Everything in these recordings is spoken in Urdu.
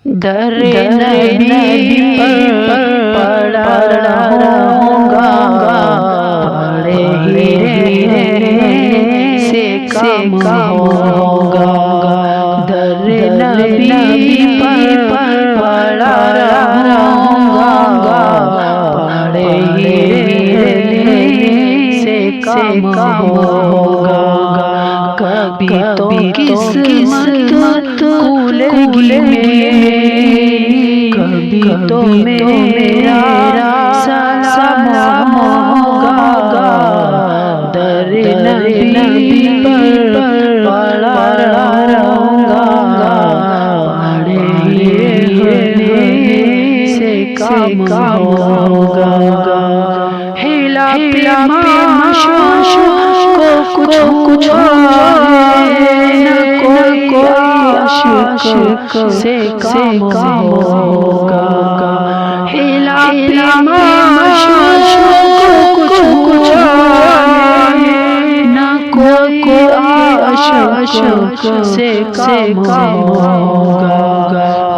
در نبی پر پڑا رہوں گا، بڑے ہیرے سے کام ہوگا۔ در نبی پر پڑا رہوں گا، بڑے ہیرے سے کام ہوگا۔ کبھی تو قسمت کھلے گی میری، کبھی تو میرا سلام ہوگا۔ در نبی پر پڑا رہوں گا، بڑے ہیرے سے کام ہوگا۔ ہلا کچھ عاشق سے کام ہوگا۔ ہلا کچھ نہ کوئی عاشق سے کام ہوگا۔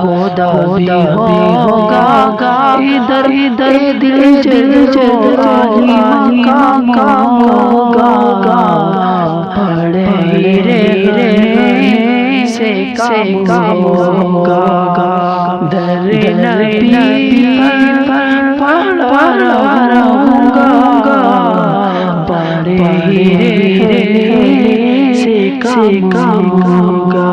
خدا بھی ہوگا ادھر دل کام ہوگا۔ بڑے ہیرے سے کام ہوگا۔ در نبی پر پڑا رہوں گا، بڑے ہیرے سے کام ہوگا۔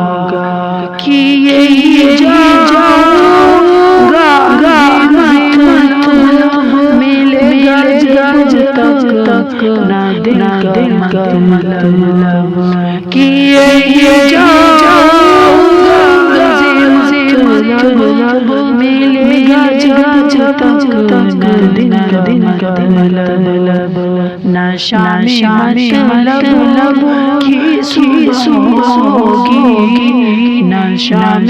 کیے جاؤں گا ملے گا جب تک نہ دل کا مطلب۔ کیے جاؤں گا ملے گا جب تک نہ دل کا مطلب۔ نہ شام مطلب کی صبح ہوگی، نہ شام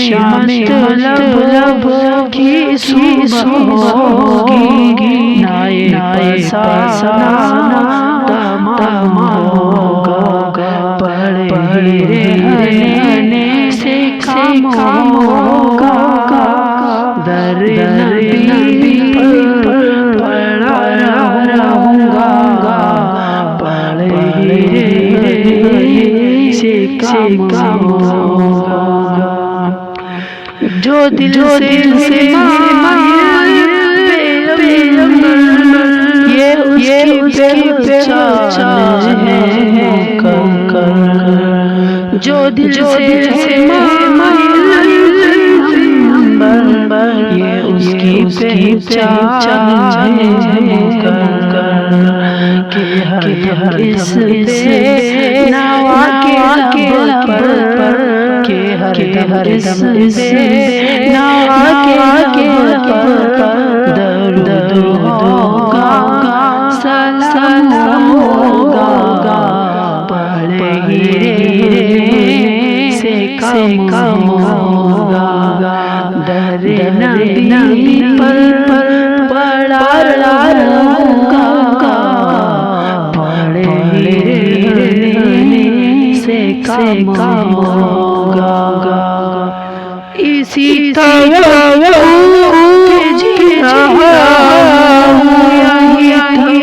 مطلب کی صبح ہوگی، نہ سانا تمام ہوگا۔ بڑے ہیرے سے کام ہوگا۔ در نبی پر پڑا رہوں گا، بڑے ہیرے سے کام ہوگا۔ جو دل سے یہ اس کی پہچان ہے، جو دل سے یہ اس کی پہچان ہے، کہ ہر اس سے نوا کے لب پر، کہ ہر اس سے نوا کے لب پر درود ہوگا، سلام ہوگا۔ بڑے ہیرے سے کام ہوگا۔ در نبی پر پڑا رہوں گا، بڑے ہیرے سے کام ہوگا۔ اسی طرح جی رہا ہوں، یہی